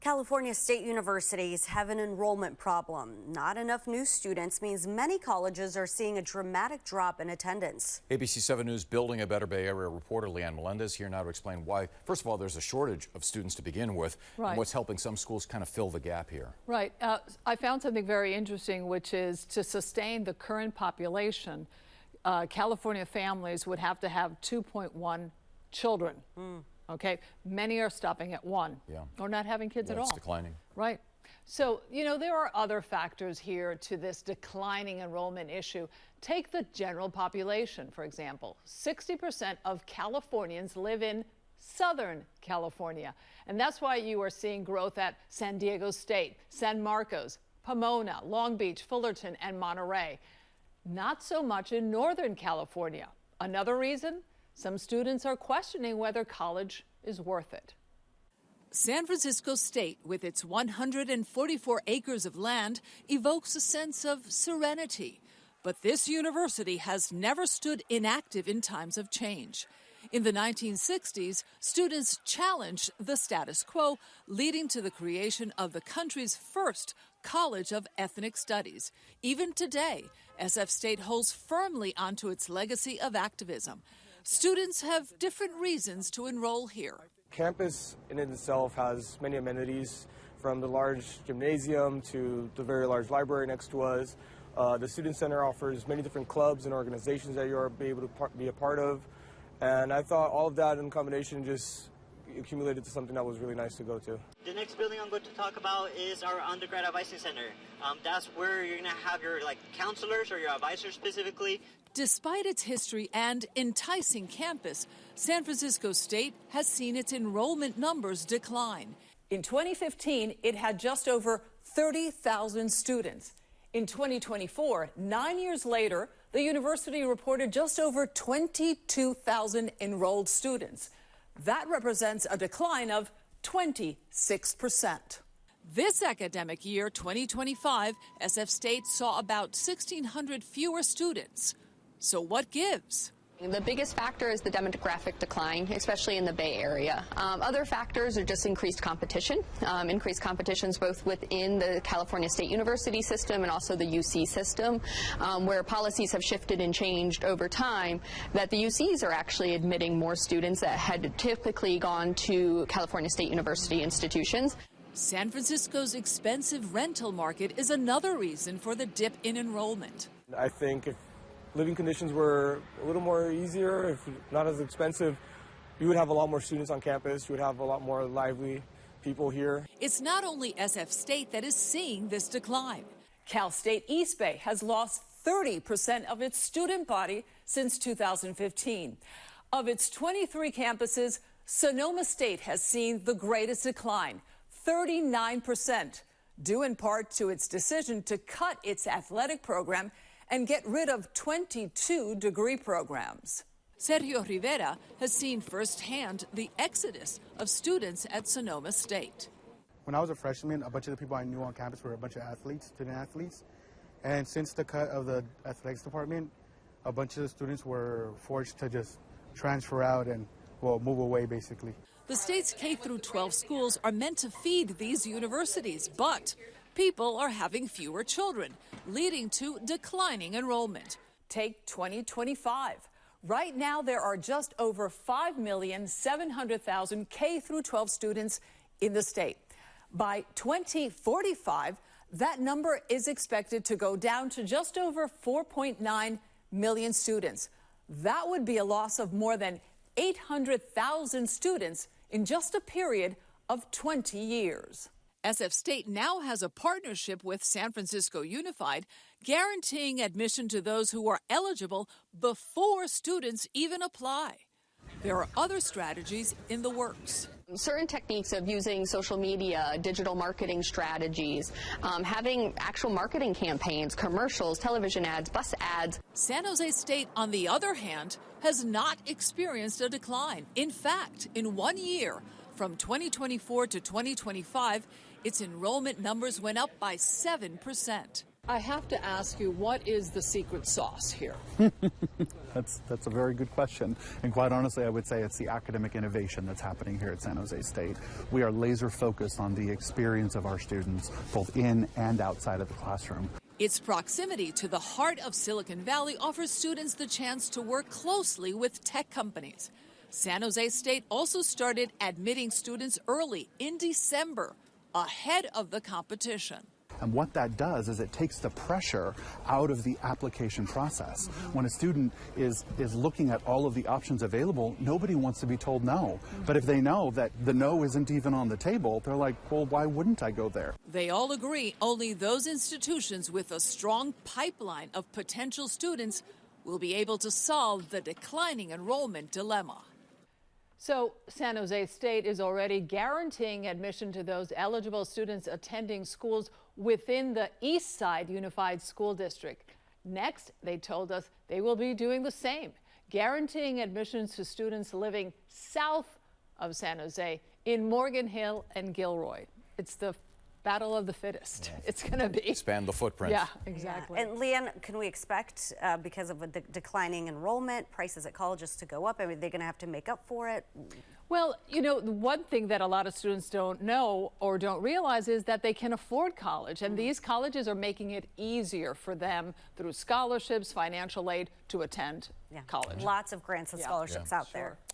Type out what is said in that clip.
California state universities have an enrollment problem. Not enough new students means many colleges are seeing a dramatic drop in attendance. ABC 7 News building a better Bay Area reporter Leanne Melendez here now to explain why, first of all, there's a shortage of students to begin with, and what's helping some schools kind of fill the gap here. Right. I found something very interesting, which is to sustain the current population, California families would have to have 2.1 children. Okay, many are stopping at 1 or not having kids at all. It's declining. Right. So, you know, there are other factors here to this declining enrollment issue. Take the general population, for example. 60% of Californians live in Southern California, and that's why you are seeing growth at San Diego State, San Marcos, Pomona, Long Beach, Fullerton, and Monterey. Not so much in Northern California. Another reason? Some students are questioning whether college is worth it. San Francisco State, with its 144 acres of land, evokes a sense of serenity. But this university has never stood inactive in times of change. In the 1960s, students challenged the status quo, leading to the creation of the country's first College of Ethnic Studies. Even today, SF State holds firmly onto its legacy of activism. Students have different reasons to enroll here. Campus in itself has many amenities, from the large gymnasium to the very large library next to us. The Student Center offers many different clubs and organizations that you're able to be a part of. And I thought all of that in combination just accumulated to something that was really nice to go to. The next building I'm going to talk about is our undergrad advising center. That's where you're going to have your counselors or your advisors specifically. Despite its history and enticing campus, San Francisco State has seen its enrollment numbers decline. In 2015, it had just over 30,000 students. In 2024, 9 years later, the university reported just over 22,000 enrolled students. That represents a decline of 26%. This academic year, 2025, SF State saw about 1,600 fewer students. So what gives? The biggest factor is the demographic decline, especially in the Bay Area. Other factors are just increased competition. Increased competitions both within the California State University system and also the UC system, where policies have shifted and changed over time, that the UCs are actually admitting more students that had typically gone to California State University institutions. San Francisco's expensive rental market is another reason for the dip in enrollment. I think if living conditions were a little more easier, if not as expensive, you would have a lot more students on campus. You would have a lot more lively people here. It's not only SF State that is seeing this decline. Cal State East Bay has lost 30% of its student body since 2015. Of its 23 campuses, Sonoma State has seen the greatest decline, 39%, due in part to its decision to cut its athletic program and get rid of 22 degree programs. Sergio Rivera has seen firsthand the exodus of students at Sonoma State. When I was a freshman, a bunch of the people I knew on campus were a bunch of athletes, student athletes. And since the cut of the athletics department, a bunch of the students were forced to just transfer out and, well, move away, basically. The state's K-12 schools are meant to feed these universities, but people are having fewer children, leading to declining enrollment. Take 2025. Right now, there are just over 5,700,000 K-12 students in the state. By 2045, that number is expected to go down to just over 4.9 million students. That would be a loss of more than 800,000 students in just a period of 20 years. SF State now has a partnership with San Francisco Unified, guaranteeing admission to those who are eligible before students even apply. There are other strategies in the works. Certain techniques of using social media, digital marketing strategies, having actual marketing campaigns, commercials, television ads, bus ads. San Jose State, on the other hand, has not experienced a decline. In fact, in 1 year, from 2024 to 2025, its enrollment numbers went up by 7%. I have to ask you, what is the secret sauce here? That's a very good question. And quite honestly, I would say it's the academic innovation that's happening here at San Jose State. We are laser focused on the experience of our students, both in and outside of the classroom. Its proximity to the heart of Silicon Valley offers students the chance to work closely with tech companies. San Jose State also started admitting students early in December, ahead of the competition. And what that does is it takes the pressure out of the application process. When a student is looking at all of the options available, nobody wants to be told no. But if they know that the no isn't even on the table, they're like, well, why wouldn't I go there? They all agree only those institutions with a strong pipeline of potential students will be able to solve the declining enrollment dilemma. So San Jose State is already guaranteeing admission to those eligible students attending schools within the East Side Unified School District. Next, they told us they will be doing the same, guaranteeing admissions to students living south of San Jose in Morgan Hill and Gilroy. It's the battle of the fittest. Yeah. It's going to be. Expand the footprint. Yeah, exactly. Yeah. And Leanne, can we expect, because of the declining enrollment, prices at colleges to go up? I mean, they're going to have to make up for it? Well, you know, the one thing that a lot of students don't know or don't realize is that they can afford college. And these colleges are making it easier for them through scholarships, financial aid to attend college. Lots of grants and scholarships out there.